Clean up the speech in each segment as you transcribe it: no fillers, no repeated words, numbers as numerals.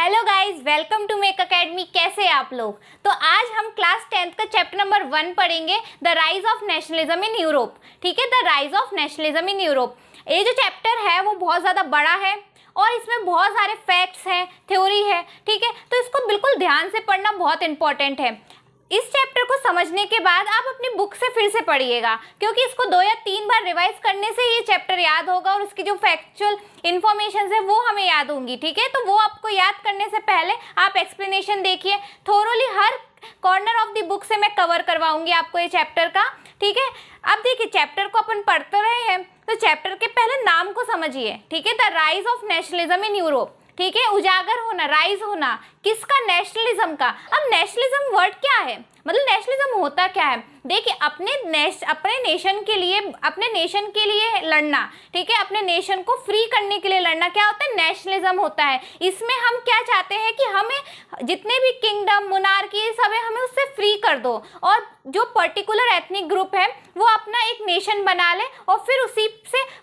Hello guys, welcome to Mek academy. कैसे हैं आप लोग? तो आज हम क्लास 10th का चैप्टर नंबर 1 पढ़ेंगे, the rise of nationalism in Europe. ठीक है, the rise of nationalism in Europe. ये जो चैप्टर है वो बहुत ज़्यादा बड़ा है और इसमें बहुत सारे फैक्ट्स हैं, थ्योरी है। ठीक है, तो इसको बिल्कुल ध्यान से पढ़ना बहुत इंपॉर्टेंट है। इस चैप्टर को समझने के बाद आप अपनी बुक से फिर से पढ़िएगा, क्योंकि इसको 2 या 3 बार रिवाइज करने से ये चैप्टर याद होगा और उसकी जो फैक्चुअल इन्फॉर्मेशन है वो हमें याद होंगी। ठीक है, तो वो आपको याद करने से पहले आप एक्सप्लेनेशन देखिए thoroughly. Her corner of the book से मैं कवर करवाऊंगी आपको ये चैप्टर का। ठीक है, अब देखिए चैप्टर को अपन पढ़ते रहे हैं तो चैप्टर के पहले नाम को समझिए। ठीक है, the rise of nationalism in Europe. ठीक है, उजागर होना, राइज होना किसका? नेशनलिज्म का। अब नेशनलिज्म वर्ड क्या है, मतलब नेशनलिज्म होता क्या है? देखिए, अपने नेशन के लिए, अपने नेशन के लिए लड़ना। ठीक है, अपने नेशन को फ्री करने के लिए लड़ना क्या होता है? नेशनलिज्म होता है। इसमें हम क्या चाहते हैं कि हमें जितने भी किंगडम, मोनार्की सब है, हमें उससे फ्री कर दो और जो पर्टिकुलर एथनिक ग्रुप है वो अपना एक नेशन बना ले और फिर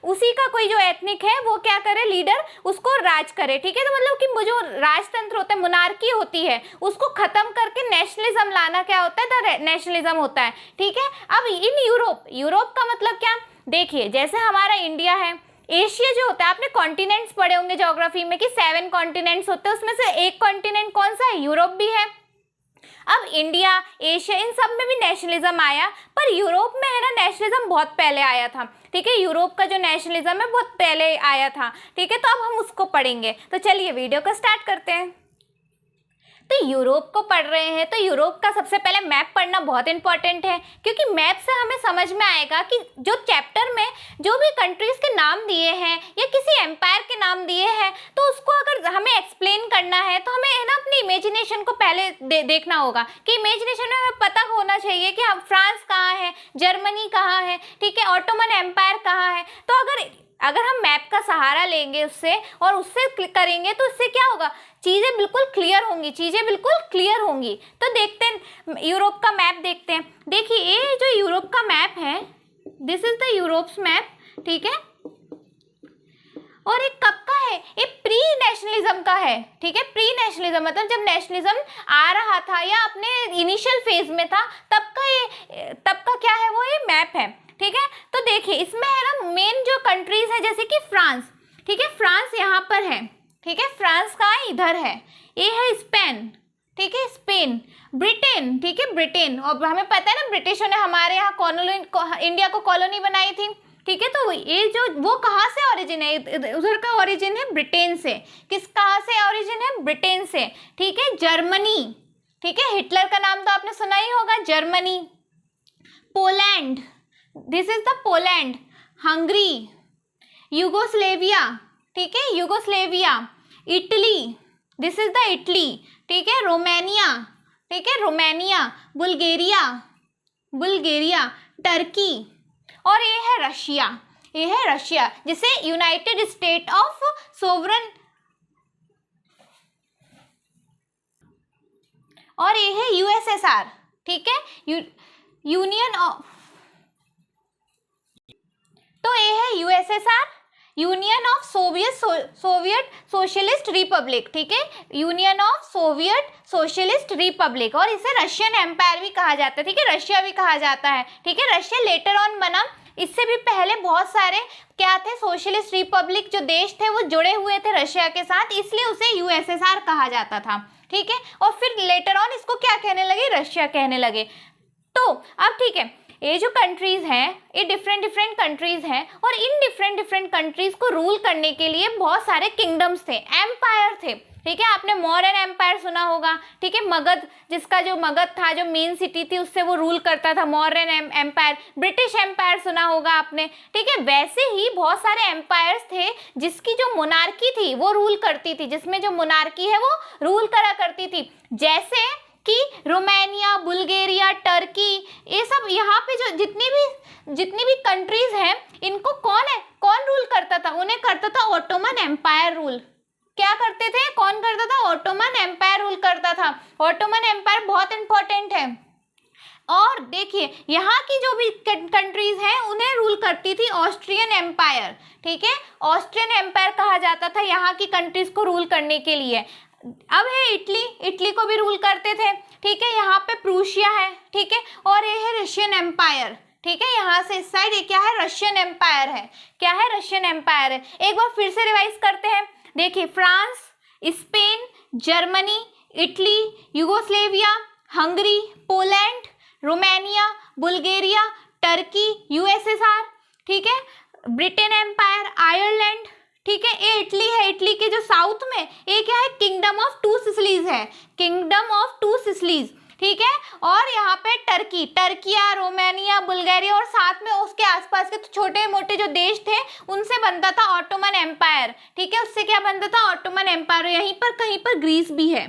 उसी का कोई जो एथनिक है वो क्या करे, लीडर उसको राज करे। ठीक है, तो मतलब कि जो राजतंत्र होता है, मोनार्की होती है, उसको खत्म करके नेशनलिज्म लाना क्या होता है? नेशनलिज्म होता है। ठीक है, अब इन यूरोप का मतलब क्या? देखिए, जैसे हमारा इंडिया है, एशिया जो होता है, आपने कॉन्टिनेंट्स पढ़े होंगे ज्योग्राफी में कि 7 कॉन्टिनेंट्स होते हैं, उसमें से एक कॉन्टिनेंट कौन सा है? यूरोप भी है। अब इंडिया, एशिया, इन सब में भी नेशनलिज्म आया, पर यूरोप में है ना नेशनलिज्म बहुत पहले आया था। ठीक है, यूरोप का जो नेशनलिज्म है बहुत पहले आया था। ठीक है, तो अब हम उसको पढ़ेंगे। तो चलिए वीडियो को स्टार्ट करते हैं। तो यूरोप को पढ़ रहे हैं तो यूरोप का सबसे पहले मैप पढ़ना बहुत इंपॉर्टेंट है, क्योंकि मैप से हमें समझ में आएगा कि जो चैप्टर में जो भी कंट्रीज के नाम दिए हैं या किसी एम्पायर के नाम दिए हैं, तो उसको अगर हमें एक्सप्लेन करना है तो हमें है ना अपनी इमेजिनेशन को पहले देखना होगा कि इमेजिनेशन में हमें पता होना चाहिए कि हम फ्रांस कहाँ है, जर्मनी कहाँ है, ठीक है, ऑटोमन एम्पायर कहाँ है। तो अगर हम मैप का सहारा लेंगे उससे और उससे क्लिक करेंगे तो इससे क्या होगा, चीज़ें बिल्कुल क्लियर होंगी। तो देखते हैं यूरोप का मैप देखते हैं। देखिए, ये जो यूरोप का मैप है, this is the Europe's map. ठीक है, और ये कब का है? ये प्री नेशनलिज्म का है। ठीक है, प्री नेशनलिज्म मतलब जब नेशनलिज्म आ रहा था या अपने इनिशियल फेज में था, तब का क्या है, वो ये मैप है। ठीक है, तो देखिए इसमें है ना मेन जो कंट्रीज है, जैसे कि फ्रांस। ठीक है, फ्रांस यहाँ पर है। ठीक है, फ्रांस का इधर है। ये है स्पेन। ठीक है, स्पेन। ब्रिटेन। ठीक है, ब्रिटेन। और हमें पता है ना ब्रिटिशों ने हमारे यहाँ इंडिया को कॉलोनी बनाई थी। ठीक है, तो ये जो वो कहाँ से ओरिजिन है, उधर का ओरिजिन है ब्रिटेन से। कहाँ से ओरिजिन है? ब्रिटेन से। ठीक है, जर्मनी। ठीक है, हिटलर का नाम तो आपने सुना ही होगा, Germany. Poland, this is the Poland. Hungary, Yugoslavia. ठीक है, Yugoslavia. Italy, this is the Italy. ठीक है, रोमानिया। ठीक है, रोमानिया। बुल्गारिया। टर्की। और ये है रशिया, जिसे यूनाइटेड स्टेट ऑफ सोवरन। और ये है यूएसएसआर। ठीक है, यूनियन ऑफ, तो ये है USSR, union of Soviet socialist Republic. ठीक है, union of Soviet socialist Republic, और इसे रशियन एम्पायर भी कहा जाता है। ठीक है, रशिया भी कहा जाता है। ठीक है, रशिया लेटर ऑन बना। इससे भी पहले बहुत सारे क्या थे, सोशलिस्ट रिपब्लिक जो देश थे वो जुड़े हुए थे रशिया के साथ, इसलिए उसे यूएसएसआर कहा जाता था। ठीक है, और फिर लेटर ऑन इसको क्या कहने लगे? रशिया कहने लगे। तो अब ठीक है, ये जो कंट्रीज हैं ये डिफरेंट कंट्रीज हैं, और इन डिफरेंट कंट्रीज को रूल करने के लिए बहुत सारे किंगडम्स थे, एम्पायर थे। ठीक है, आपने मौर्यन एम्पायर सुना होगा। ठीक है, मगध, जिसका जो मगध था, जो मेन सिटी थी, उससे वो रूल करता था, मौर्यन एम्पायर। ब्रिटिश एम्पायर सुना होगा आपने। ठीक है, वैसे ही बहुत सारे एम्पायर्स थे जिसकी जो मोनार्की थी वो रूल करती थी, जिसमें जो मोनार्की है वो रूल करा करती थी, जैसे कि रोमानिया, बुल्गारिया, टर्की, ये सब यहाँ पे जो जितनी भी कंट्रीज हैं, इनको कौन रूल करता था? उन्हें करता था ऑटोमन एम्पायर रूल। क्या करते थे? कौन करता था? ऑटोमन एम्पायर रूल करता था। ऑटोमन एम्पायर बहुत इंपॉर्टेंट है। और देखिए यहाँ की जो भी कंट्रीज हैं उन्हें रूल करती थी ऑस्ट्रियन एम्पायर। ठीक है, ऑस्ट्रियन एम्पायर कहा जाता था यहाँ की कंट्रीज को रूल करने के लिए। अब है इटली, इटली को भी रूल करते थे, ठीक है। यहाँ पे प्रूशिया है, ठीक है, और ये है रशियन एम्पायर, ठीक है। यहाँ से इस साइड ये क्या है, रशियन एम्पायर है, क्या है, रशियन एम्पायर है। एक बार फिर से रिवाइज करते हैं, देखिए France, Spain, Germany, Italy, Yugoslavia, Hungary, Poland, Romania, Bulgaria, Turkey, USSR, ठीक है, ब्रिटेन एम्पायर, आयरलैंड, ठीक है। ये इटली है, इटली के जो साउथ में ये क्या है, किंगडम ऑफ टू सिसिलीज है, किंगडम ऑफ टू सिसिलीज, ठीक है। और यहाँ पे टर्की, टर्किया, रोमानिया, बुल्गारिया और साथ में उसके आसपास के तो छोटे मोटे जो देश थे उनसे बनता था ऑटोमन एम्पायर, ठीक है। उससे क्या बनता था, ऑटोमन एम्पायर। यहीं पर कहीं पर ग्रीस भी है,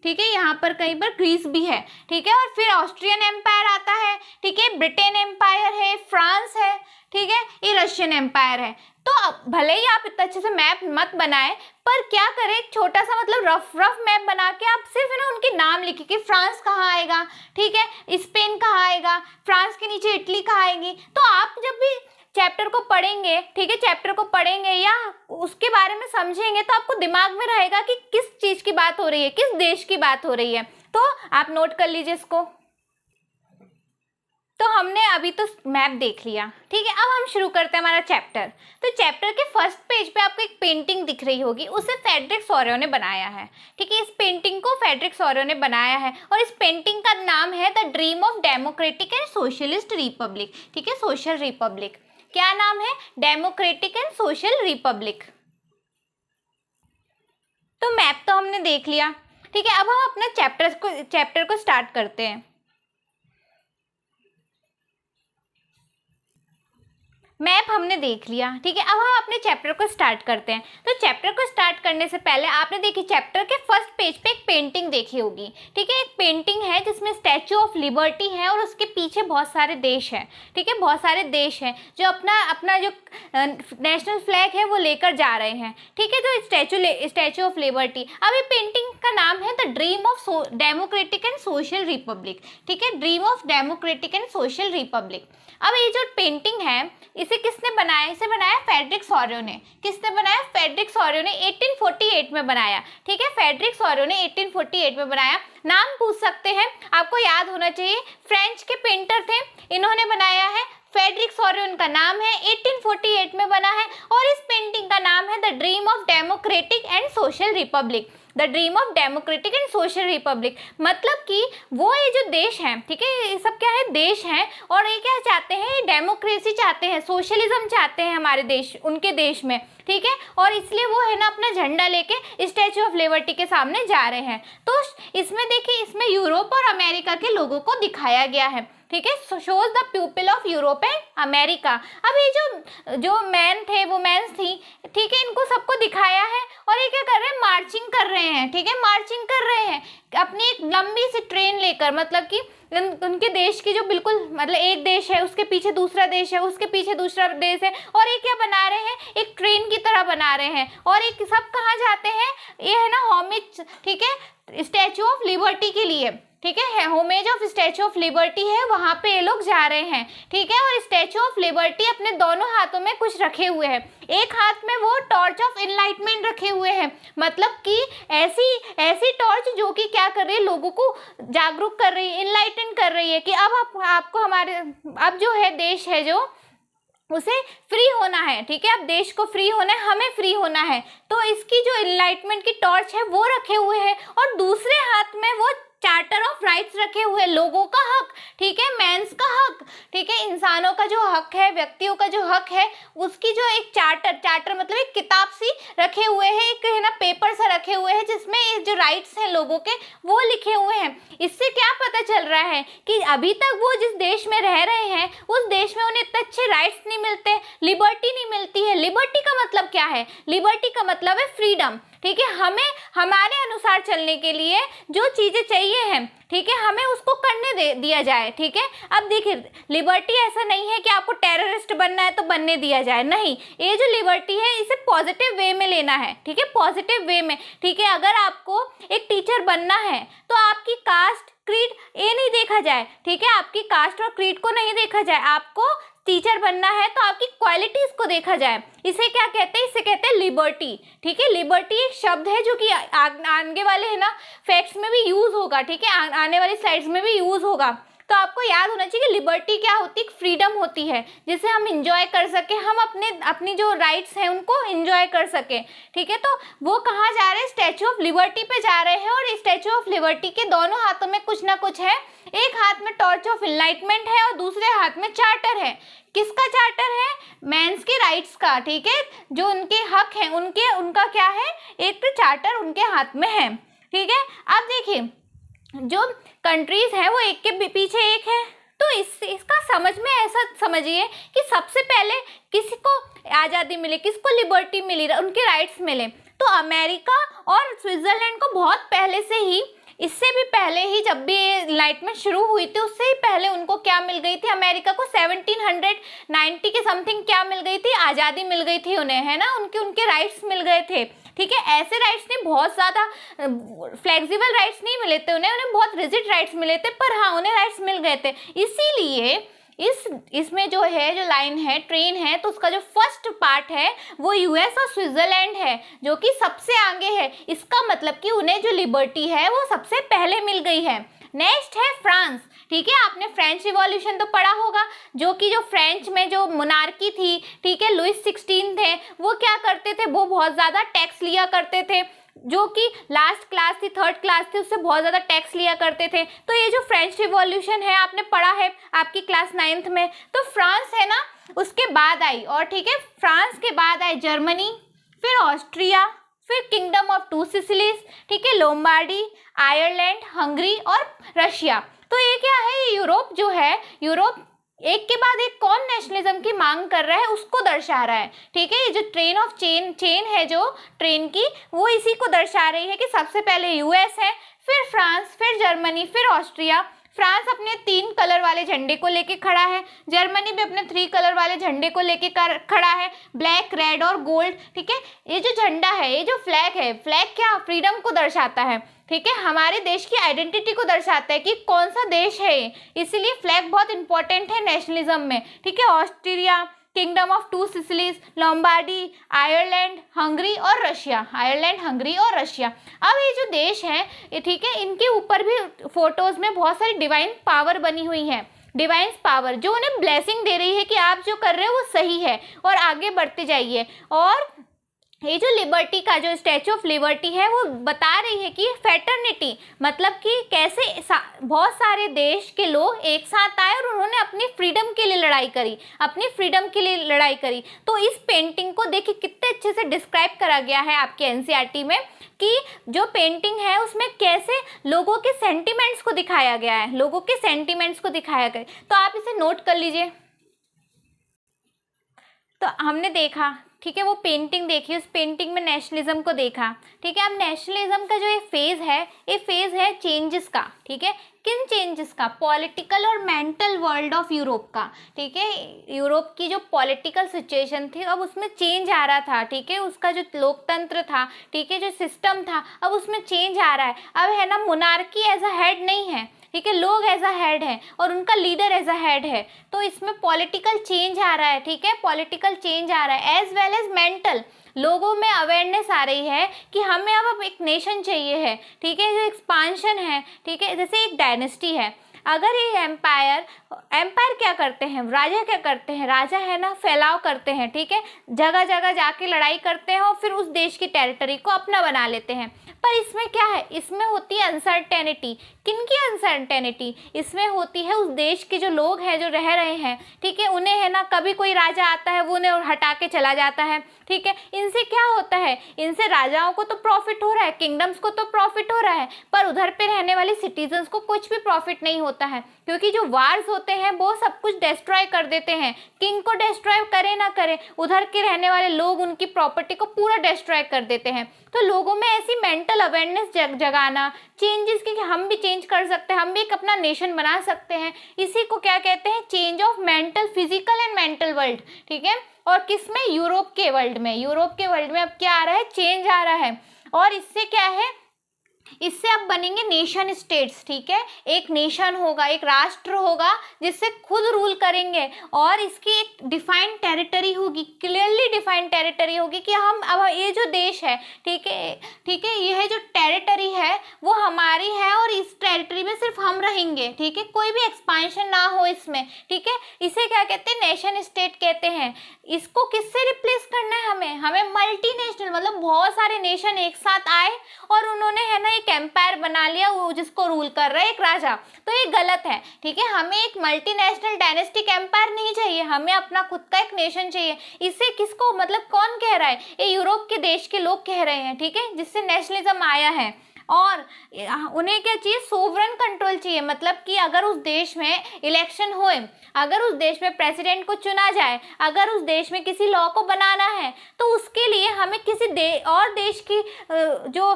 ठीक है, यहाँ पर कहीं पर ग्रीस भी है, ठीक है। और फिर ऑस्ट्रियन एम्पायर आता है, ठीक है, ब्रिटेन एम्पायर है, फ्रांस है, ठीक है, ये रशियन एम्पायर है। तो भले ही आप इतना अच्छे से मैप मत बनाए, पर क्या करें, एक छोटा सा मतलब रफ मैप बना के आप सिर्फ है ना उनके नाम लिखिए कि फ्रांस कहाँ आएगा, ठीक है, स्पेन कहाँ आएगा, फ्रांस के नीचे इटली कहाँ आएगी। तो आप जब भी चैप्टर को पढ़ेंगे, ठीक है, चैप्टर को पढ़ेंगे या उसके बारे में समझेंगे तो आपको दिमाग में रहेगा कि किस चीज़ की बात हो रही है, किस देश की बात हो रही है। तो आप नोट कर लीजिए इसको। तो हमने अभी तो मैप देख लिया, ठीक है। अब हम शुरू करते हैं हमारा चैप्टर। तो चैप्टर के फर्स्ट पेज पे आपको एक पेंटिंग दिख रही होगी, उसे फ्रेडरिक सॉरेल ने बनाया है, ठीक है। इस पेंटिंग को फ्रेडरिक सॉरेल ने बनाया है और इस पेंटिंग का नाम है the dream of democratic and socialist Republic, ठीक है, सोशल रिपब्लिक। क्या नाम है, डेमोक्रेटिक एंड सोशल रिपब्लिक। तो मैप तो हमने देख लिया, ठीक है। अब हम अपने चैप्टर को स्टार्ट करते हैं। मैप हमने देख लिया, ठीक है। अब हम अपने चैप्टर को स्टार्ट करते हैं। तो चैप्टर को स्टार्ट करने से पहले आपने देखी चैप्टर के फर्स्ट पेज पे एक पेंटिंग देखी होगी, ठीक है। एक पेंटिंग है जिसमें स्टैचू ऑफ लिबर्टी है और उसके पीछे बहुत सारे देश हैं, ठीक है, बहुत सारे देश हैं जो अपना जो नेशनल फ्लैग है वो लेकर जा रहे हैं, ठीक है। तो स्टैचू ऑफ लिबर्टी। अब ये पेंटिंग का नाम है the dream of democratic and social Republic, ठीक है, dream of democratic and social Republic. अब ये जो पेंटिंग है इसे किसने बनाया, इसे बनाया फ्रेडरिक सॉरेल ने। किसने बनाया, फ्रेडरिक सॉरेल ने 1848 में बनाया, ठीक है, फ्रेडरिक सॉरेल ने 1848 में बनाया। नाम पूछ सकते हैं, आपको याद होना चाहिए, फ्रेंच के पेंटर थे, इन्होंने बनाया है, फ्रेडरिक सॉरेल उनका नाम है, 1848 में बना है और इस पेंटिंग का नाम है the dream of democratic and social Republic, the dream of democratic and social Republic. मतलब कि वो ये जो देश हैं, ठीक है, ये सब क्या है, देश हैं और ये क्या चाहते हैं, डेमोक्रेसी चाहते हैं, सोशलिज्म चाहते हैं हमारे देश, उनके देश में, ठीक है। और इसलिए वो है ना अपना झंडा लेके स्टैचू ऑफ लिबर्टी के सामने जा रहे हैं। तो इसमें देखिए, इसमें यूरोप और अमेरिका के लोगों को दिखाया गया है, ठीक है, shows the people of Europe and America. अब ये जो मैन थे, वुमेन्स थी, ठीक है, इनको सबको दिखाया है और ये क्या कर रहे हैं, मार्चिंग कर रहे हैं, ठीक है, मार्चिंग कर रहे हैं अपनी एक लंबी सी ट्रेन लेकर। मतलब कि उनके देश की जो बिल्कुल मतलब एक देश है, उसके पीछे दूसरा देश है, उसके पीछे दूसरा देश है और ये क्या बना रहे हैं, एक ट्रेन की तरह बना रहे हैं। और एक सब कहाँ जाते हैं, ये है ना होमेज, ठीक है, स्टैचू ऑफ लिबर्टी के लिए, ठीक है, homage of statute of liberty है, वहाँ पे ये लोग जा रहे हैं, ठीक है। और स्टैचू ऑफ लिबर्टी अपने दोनों हाथों में कुछ रखे हुए हैं, एक हाथ में वो टॉर्च ऑफ एनलाइटमेंट रखे हुए हैं, मतलब कि ऐसी टॉर्च जो कि क्या कर रही है, लोगों को जागरूक कर रही है, एनलाइटन कर रही है कि अब आपको हमारे अब जो है देश है जो उसे फ्री होना है, ठीक है, अब देश को फ्री होना है, हमें फ्री होना है। तो इसकी जो एनलाइटमेंट की टॉर्च है वो रखे हुए हैं और दूसरे हाथ में वो चार्टर ऑफ राइट्स रखे हुए, लोगों का हक, ठीक है, मैंस का हक, ठीक है, इंसानों का जो हक है, व्यक्तियों का जो हक है, उसकी जो एक चार्टर मतलब एक किताब सी रखे हुए हैं, एक है ना पेपर सा रखे हुए हैं जिसमें जो राइट्स हैं लोगों के वो लिखे हुए हैं। इससे क्या पता चल रहा है कि अभी तक वो जिस देश में रह रहे हैं उस देश में उन्हें इतने अच्छे राइट्स नहीं मिलते, लिबर्टी नहीं मिलती है। लिबर्टी का मतलब क्या है, लिबर्टी का मतलब है फ्रीडम, ठीक है, हमें हमारे अनुसार चलने के लिए जो चीज़ें चाहिए हैं, ठीक है, हमें उसको करने दिया जाए, ठीक है। अब देखिए, लिबर्टी ऐसा नहीं है कि आपको टेररिस्ट बनना है तो बनने दिया जाए, नहीं, ये जो लिबर्टी है इसे पॉजिटिव वे में लेना है, ठीक है, पॉजिटिव वे में, ठीक है। अगर आपको एक टीचर बनना है तो आपकी कास्ट क्रीड ये नहीं देखा जाए, ठीक है, आपकी कास्ट और क्रीड को नहीं देखा जाए, आपको टीचर बनना है तो आपकी क्वालिटीज को देखा जाए। इसे क्या कहते हैं? इसे कहते हैं लिबर्टी। ठीक है, लिबर्टी एक शब्द है जो कि आगे वाले है ना फैक्ट्स में भी यूज होगा। ठीक है, आने वाली स्लाइड्स में भी यूज होगा। तो आपको याद होना चाहिए कि लिबर्टी क्या होती है? फ्रीडम होती है जिसे हम इंजॉय कर सके, हम अपनी जो राइट्स हैं उनको इंजॉय कर सके। ठीक है, तो वो कहाँ जा रहे हैं? स्टैचू ऑफ लिबर्टी पे जा रहे हैं। और स्टैचू ऑफ लिबर्टी के दोनों हाथों में कुछ ना कुछ है। एक हाथ में टॉर्च ऑफ इनलाइटमेंट है और दूसरे हाथ में चार्टर है। किसका चार्टर है? मेंस के राइट्स का। ठीक है, जो उनके हक हैं उनका क्या है? एक चार्टर उनके हाथ में है। ठीक है, अब देखिए जो कंट्रीज है वो एक के पीछे एक है। तो इसका समझ में ऐसा समझिए कि सबसे पहले किसी को आज़ादी मिले, किसको लिबर्टी मिली, उनके राइट्स मिले। तो अमेरिका और स्विट्जरलैंड को बहुत पहले से ही, इससे भी पहले ही जब भी एनलाइटमेंट शुरू हुई थी उससे ही पहले उनको क्या मिल गई थी? अमेरिका को 1790 के समथिंग क्या मिल गई थी? आज़ादी मिल गई थी उन्हें, है ना। उनके राइट्स मिल गए थे। ठीक है, ऐसे राइट्स नहीं, बहुत ज़्यादा फ्लेक्सिबल राइट्स नहीं मिले थे उन्हें बहुत रिजिड राइट्स मिले थे, पर हाँ उन्हें राइट्स मिल गए थे। इसीलिए इसमें जो है, जो लाइन है, ट्रेन है, तो उसका जो फर्स्ट पार्ट है वो यूएस और स्विट्जरलैंड है जो कि सबसे आगे है। इसका मतलब कि उन्हें जो लिबर्टी है वो सबसे पहले मिल गई है। नेक्स्ट है फ्रांस। ठीक है, आपने फ्रेंच रिवॉल्यूशन तो पढ़ा होगा, जो फ्रेंच में जो मोनार्की थी, ठीक है, लुइस 16 थे, वो क्या करते थे? वो बहुत ज़्यादा टैक्स लिया करते थे। जो कि लास्ट क्लास थी, थर्ड क्लास थी, उससे बहुत ज़्यादा टैक्स लिया करते थे। तो ये जो फ्रेंच रिवॉल्यूशन है आपने पढ़ा है आपकी क्लास 9th में। तो फ्रांस है ना उसके बाद आई, और ठीक है, फ्रांस के बाद आई जर्मनी, फिर ऑस्ट्रिया, फिर किंगडम ऑफ टू सिसिलीज, ठीक है, लोम्बार्डी, आयरलैंड, हंगरी और रशिया। तो ये क्या है? यूरोप जो है, यूरोप एक के बाद एक कौन नेशनलिज्म की मांग कर रहा है उसको दर्शा रहा है। ठीक है, ये जो ट्रेन ऑफ चेन है जो ट्रेन की, वो इसी को दर्शा रही है कि सबसे पहले यूएस है, फिर फ्रांस, फिर जर्मनी, फिर ऑस्ट्रिया। फ्रांस अपने 3 कलर वाले झंडे को लेके खड़ा है, जर्मनी भी अपने 3 कलर वाले झंडे को लेके खड़ा है, ब्लैक, रेड और गोल्ड। ठीक है, ये जो झंडा है, ये जो फ्लैग है, फ्लैग क्या? फ्रीडम को दर्शाता है। ठीक है, हमारे देश की आइडेंटिटी को दर्शाता है कि कौन सा देश है, इसीलिए फ्लैग बहुत इंपॉर्टेंट है नेशनलिज्म में। ठीक है, Austria, Kingdom of Two Sicilies, Lombardy, Ireland, Hungary और रशिया। आयरलैंड, हंगरी और रशिया। अब ये जो देश हैं, ये ठीक है, इनके ऊपर भी फोटोज में बहुत सारी डिवाइन पावर बनी हुई है। डिवाइन पावर जो उन्हें ब्लेसिंग दे रही है कि आप जो कर रहे हो वो सही है और आगे बढ़ते जाइए। और ये जो लिबर्टी का जो स्टैचू ऑफ लिबर्टी है वो बता रही है कि फेटर्निटी मतलब कि कैसे बहुत सारे देश के लोग एक साथ आए और उन्होंने अपनी फ्रीडम के लिए लड़ाई करी, अपनी फ्रीडम के लिए लड़ाई करी। तो इस पेंटिंग को देखिए कितने अच्छे से डिस्क्राइब करा गया है आपके एनसीईआरटी में कि जो पेंटिंग है उसमें कैसे लोगों के सेंटिमेंट्स को दिखाया गया है, लोगों के सेंटिमेंट्स को दिखाया गया। तो आप इसे नोट कर लीजिए। तो हमने देखा, ठीक है, वो पेंटिंग देखी, उस पेंटिंग में नेशनलिज्म को देखा। ठीक है, अब नेशनलिज्म का जो ये फेज़ है, ये फेज़ है चेंजेस का। ठीक है, किन चेंजेस का? पॉलिटिकल और मेंटल वर्ल्ड ऑफ यूरोप का। ठीक है, यूरोप की जो पॉलिटिकल सिचुएशन थी अब उसमें चेंज आ रहा था। ठीक है, उसका जो लोकतंत्र था, ठीक है, जो सिस्टम था, अब उसमें चेंज आ रहा है। अब है ना मोनार्की एज अ हेड नहीं है, ठीक है, लोग एज अ हेड है और उनका लीडर एज अ हेड है। तो इसमें पॉलिटिकल चेंज आ रहा है। ठीक है, पॉलिटिकल चेंज आ रहा है एज वेल एज मेंटल। लोगों में अवेयरनेस आ रही है कि हमें अब एक नेशन चाहिए है। ठीक है, जो एक्सपांशन है, ठीक है, जैसे एक डायनेस्टी है, अगर ये एम्पायर क्या करते हैं, राजा क्या करते हैं, राजा है ना फैलाव करते हैं। ठीक है, जगह जगह जाके लड़ाई करते हैं और फिर उस देश की टेरिटरी को अपना बना लेते हैं। पर इसमें क्या है? इसमें होती है अनसर्टेनिटी। किनकी अनसर्टेनिटी? इसमें होती है उस देश के जो लोग हैं, जो रह रहे हैं। ठीक है, उन्हें है ना कभी कोई राजा आता है वो उन्हें हटा के चला जाता है। ठीक है, इनसे क्या होता है? इनसे राजाओं को तो प्रॉफिट हो रहा है, किंगडम्स को तो प्रॉफिट हो रहा है, पर उधर पे रहने वाले सिटीजन्स को कुछ भी प्रॉफिट नहीं होता है, क्योंकि जो वार्स होते हैं वो सब कुछ डिस्ट्रॉय कर देते हैं। किंग को डिस्ट्रॉय करे ना करे, उधर के रहने वाले लोग उनकी प्रॉपर्टी को पूरा डिस्ट्रॉय कर देते हैं। तो लोगों में ऐसी मेंटल अवेयरनेस जगाना, चेंजेस की, कि हम भी चेंज कर सकते हैं, हम भी एक अपना नेशन बना सकते हैं, इसी को क्या कहते हैं? Change of mental, physical and mental world. ठीक है, और किसमें? यूरोप के वर्ल्ड में। यूरोप के वर्ल्ड में अब क्या आ रहा है? चेंज आ रहा है। और इससे क्या है? इससे अब बनेंगे नेशन स्टेट्स, ठीक है। एक नेशन होगा, एक राष्ट्र होगा जिससे खुद रूल करेंगे, और इसकी एक डिफाइंड टेरिटरी होगी, क्लियरली डिफाइंड टेरिटरी होगी कि हम अब ये जो देश है, ठीक है, ठीक है, यह जो टेरिटरी है वो हमारी है और इस टेरिटरी में सिर्फ हम रहेंगे, ठीक है, कोई भी एक्सपांशन ना हो इसमें, ठीक है। इसे क्या कहते हैं, नेशन स्टेट कहते हैं। इसको किससे रिप्लेस करना है हमें, हमें मल्टीनेशनल, मतलब बहुत सारे नेशन एक साथ आए और उन्होंने है ना एक एम्पायर बना लिया, वो जिसको रूल कर रहा है एक राजा, तो ये गलत है, ठीक है। हमें एक मल्टीनेशनल डायनेस्टिक एम्पायर नहीं चाहिए, हमें अपना खुद का एक नेशन चाहिए। इससे किसको, मतलब कौन कह रहा है, ये यूरोप के देश के लोग कह रहे हैं, ठीक है, जिससे नेशनलिज्म आया है। और उन्हें क्या चाहिए, सोवरेन कंट्रोल चाहिए, मतलब कि अगर उस देश में इलेक्शन होए, अगर उस देश में प्रेसिडेंट को चुना जाए, अगर उस देश में किसी लॉ को बनाना है, तो उसके लिए हमें किसी और देश की जो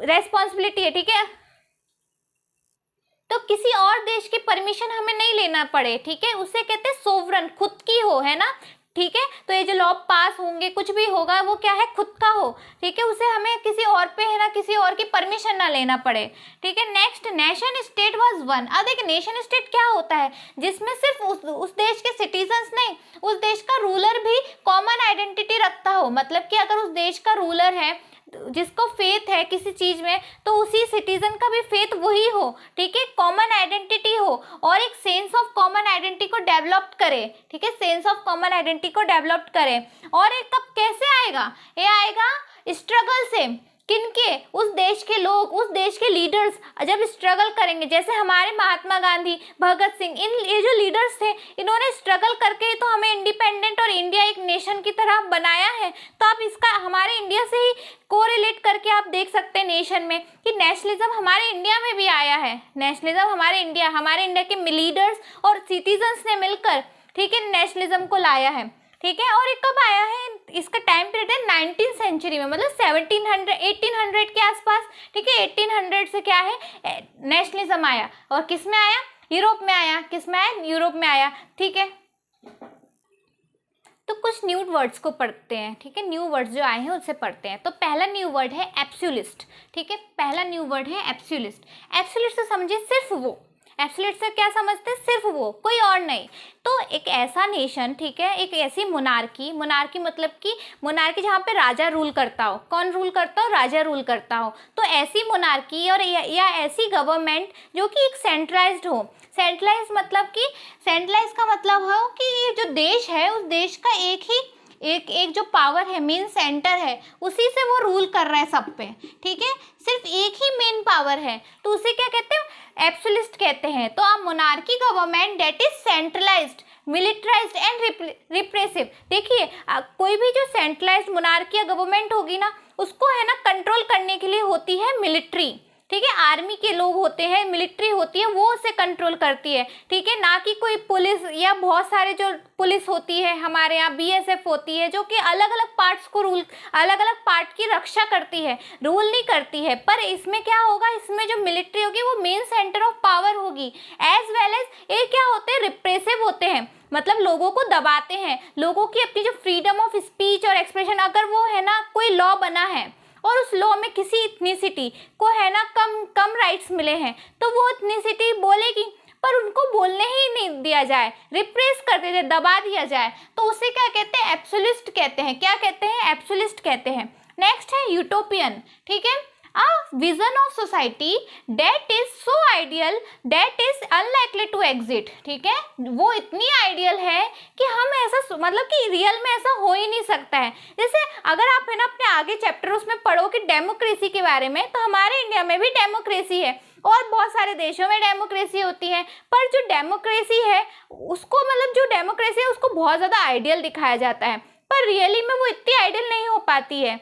रेस्पॉन्सिबिलिटी है, ठीक है, तो किसी और देश की परमिशन हमें नहीं लेना पड़े, ठीक है, उसे कहते हैं सोवरेन, खुद की हो, है ना, ठीक है। तो ये जो लॉ पास होंगे, कुछ भी होगा, वो क्या है, खुद का हो, ठीक है, उसे हमें किसी और पे है ना, किसी और की परमिशन ना लेना पड़े, ठीक है। Next, nation state was one. अब देखिए नेशन स्टेट क्या होता है, जिसमें सिर्फ उस देश के सिटीजन्स नहीं, उस देश का रूलर भी कॉमन आइडेंटिटी रखता हो, मतलब कि अगर उस देश का रूलर है जिसको फेथ है किसी चीज में, तो उसी सिटीजन का भी फेथ वही हो, ठीक है, कॉमन आइडेंटिटी हो, और एक सेंस ऑफ कॉमन आइडेंटिटी को डेवलप करे, ठीक है, सेंस ऑफ कॉमन आइडेंटिटी को डेवलप करे। और ये कब कैसे आएगा, ये आएगा स्ट्रगल से, किनके, उस देश के लोग, उस देश के लीडर्स जब स्ट्रगल करेंगे, जैसे हमारे महात्मा गांधी, भगत सिंह, इन ये जो लीडर्स थे, इन्होंने स्ट्रगल करके तो हमें इंडिपेंडेंट और इंडिया एक नेशन की तरह बनाया है। तो आप इसका हमारे इंडिया से ही कोरिलेट करके आप देख सकते हैं नेशन में कि नेशनलिज्म हमारे इंडिया में भी आया है, नेशनलिज्म हमारे इंडिया के लीडर्स और सिटीजन्स ने मिलकर, ठीक है, नेशनलिज्म को लाया है, ठीक है। और ये कब आया है, इसका टाइम पीरियड है 19th सेंचुरी में, मतलब 1800 के आसपास, ठीक है। 1800 से क्या है, नेशनलिज्म आया, और किस में आया, यूरोप में आया, किस में आया, यूरोप में आया, ठीक है। तो कुछ न्यू वर्ड्स को पढ़ते हैं, ठीक है, न्यू वर्ड्स जो आए हैं उससे पढ़ते हैं। तो पहला न्यू वर्ड है एब्सोल्यूट, ठीक है, पहला न्यू वर्ड है एब्सोल्यूट। एब्सोल्यूट से समझिए सिर्फ वो, एब्सोल्यूट से क्या समझते हैं, सिर्फ वो, कोई और नहीं। तो एक ऐसा नेशन, ठीक है, एक ऐसी मोनार्की, मोनार्की मतलब कि मोनार्की जहाँ पे राजा रूल करता हो, कौन रूल करता हो, राजा रूल करता हो। तो ऐसी मोनार्की और या ऐसी गवर्नमेंट जो कि एक सेंट्रलाइज्ड हो, सेंट्रलाइज मतलब कि, सेंट्रलाइज का मतलब हो कि ये जो देश है उस देश का एक जो पावर है, मेन सेंटर है, उसी से वो रूल कर रहा है सब पे, ठीक है, सिर्फ एक ही मेन पावर है, तो उसे क्या कहते हैं, एब्सोल्यूट कहते हैं। तो a monarchy government that is centralised, militarised and repressive. देखिए कोई भी जो सेंट्रलाइज्ड मोनार्की या गवर्नमेंट होगी ना, उसको है ना कंट्रोल करने के लिए होती है मिलिट्री, ठीक है, आर्मी के लोग होते हैं, मिलिट्री होती है, वो उसे कंट्रोल करती है, ठीक है, ना कि कोई पुलिस, या बहुत सारे जो पुलिस होती है हमारे यहाँ बीएसएफ होती है, जो कि अलग अलग पार्ट्स को रूल, अलग अलग पार्ट की रक्षा करती है, रूल नहीं करती है। पर इसमें क्या होगा, इसमें जो मिलिट्री होगी वो मेन सेंटर ऑफ पावर होगी, एज वेल एज ये क्या होते हैं, रिप्रेसिव होते हैं, मतलब लोगों को दबाते हैं, लोगों की अपनी जो फ्रीडम ऑफ स्पीच और एक्सप्रेशन, अगर वो है ना कोई लॉ बना है और उस लॉ में किसी इथनिसिटी को है ना कम राइट्स मिले हैं, तो वो इथनिसिटी बोलेगी, पर उनको बोलने ही नहीं दिया जाए, रिप्रेस कर दिया जाए, दबा दिया जाए, तो उसे क्या कहते हैं, एब्सोल्यूट कहते हैं। क्या कहते हैं, एब्सोल्यूट कहते हैं। नेक्स्ट है यूटोपियन, ठीक है, a vision of society that is so ideal that is unlikely to exist, ठीक है, वो इतनी आइडियल है कि हम ऐसा, मतलब कि रियल में ऐसा हो ही नहीं सकता है। जैसे अगर आप है ना अपने आगे चैप्टर उसमें पढ़ो कि डेमोक्रेसी के बारे में, तो हमारे इंडिया में भी डेमोक्रेसी है और बहुत सारे देशों में डेमोक्रेसी होती है, पर जो डेमोक्रेसी है उसको, मतलब जो डेमोक्रेसी है उसको बहुत ज़्यादा आइडियल दिखाया जाता है, पर रियली में वो इतनी आइडियल नहीं हो पाती है,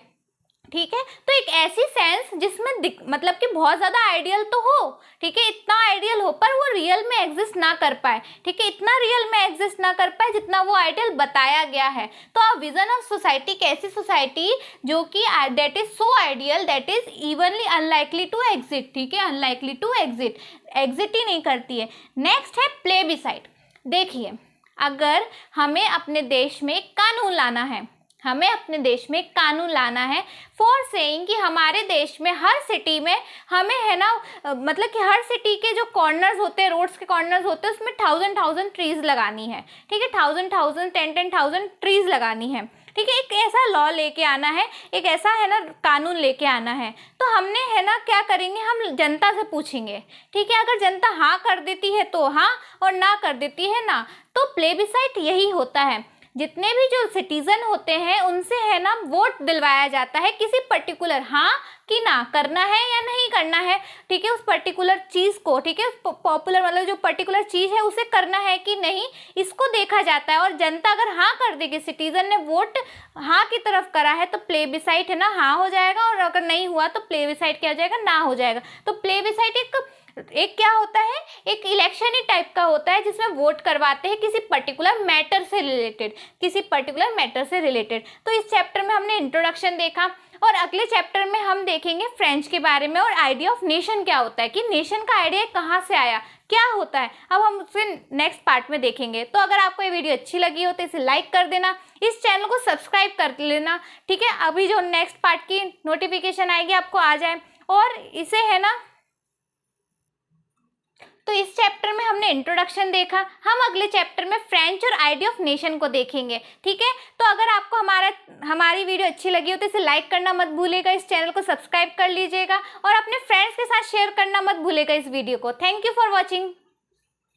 ठीक है। तो एक ऐसी सेंस जिसमें मतलब कि बहुत ज़्यादा आइडियल तो हो, ठीक है, इतना आइडियल हो पर वो रियल में एग्जिस्ट ना कर पाए, ठीक है, इतना रियल में एग्जिस्ट ना कर पाए जितना वो आइडियल बताया गया है। तो अ विजन ऑफ सोसाइटी, कैसी सोसाइटी जो कि that is so ideal that is evenly unlikely to exit, ठीक है, अनलाइकली टू एग्जिट, एग्जिट ही नहीं करती है। नेक्स्ट है प्लेबिसाइट। देखिए अगर हमें अपने देश में कानून लाना है, हमें अपने देश में कानून लाना है फॉर सेइंग कि हमारे देश में हर सिटी में हमें है ना मतलब कि हर सिटी के जो कॉर्नर्स होते हैं, रोड्स के कॉर्नर्स होते हैं, उसमें 1000 ट्रीज लगानी है। ठीक है, 10,000 ट्रीज लगानी है। ठीक है, एक ऐसा लॉ लेके आना है, एक ऐसा है ना कानून लेके आना है। तो हमने है ना क्या करेंगे, हम जनता से पूछेंगे। ठीक है, अगर जनता हाँ कर देती है तो हाँ, और ना कर देती है ना। तो प्लेबिसाइट यही होता है, जितने भी जो सिटीजन होते हैं उनसे है ना वोट दिलवाया जाता है किसी पर्टिकुलर हाँ कि ना करना है या नहीं करना है। ठीक है, उस पर्टिकुलर चीज़ को, ठीक है, पॉपुलर मतलब जो पर्टिकुलर चीज़ है उसे करना है कि नहीं, इसको देखा जाता है। और जनता अगर हाँ कर देगी, सिटीजन ने वोट हाँ की तरफ करा है, तो प्लेबिसाइट है ना हाँ हो जाएगा, और अगर नहीं हुआ तो प्लेबिसाइट क्या हो जाएगा, ना हो जाएगा। तो प्लेबिसाइट एक क्या होता है, एक इलेक्शन ही टाइप का होता है जिसमें वोट करवाते हैं किसी पर्टिकुलर मैटर से रिलेटेड, किसी पर्टिकुलर मैटर से रिलेटेड। तो इस चैप्टर में हमने इंट्रोडक्शन देखा, और अगले चैप्टर में हम देखेंगे फ्रेंच के बारे में और आइडिया ऑफ नेशन क्या होता है, कि नेशन का आइडिया कहाँ से आया, क्या होता है। अब हम उससे नेक्स्ट पार्ट में देखेंगे। तो अगर आपको ये वीडियो अच्छी लगी हो तो इसे लाइक कर देना, इस चैनल को सब्सक्राइब कर लेना। ठीक है, अभी जो नेक्स्ट पार्ट की नोटिफिकेशन आएगी आपको आ जाए। और इसे है ना, तो इस चैप्टर में हमने इंट्रोडक्शन देखा, हम अगले चैप्टर में फ्रेंच और आइडिया ऑफ नेशन को देखेंगे। ठीक है, तो अगर आपको हमारी वीडियो अच्छी लगी हो तो इसे लाइक करना मत भूलिएगा, इस चैनल को सब्सक्राइब कर लीजिएगा, और अपने फ्रेंड्स के साथ शेयर करना मत भूलिएगा इस वीडियो को। Thank you for watching.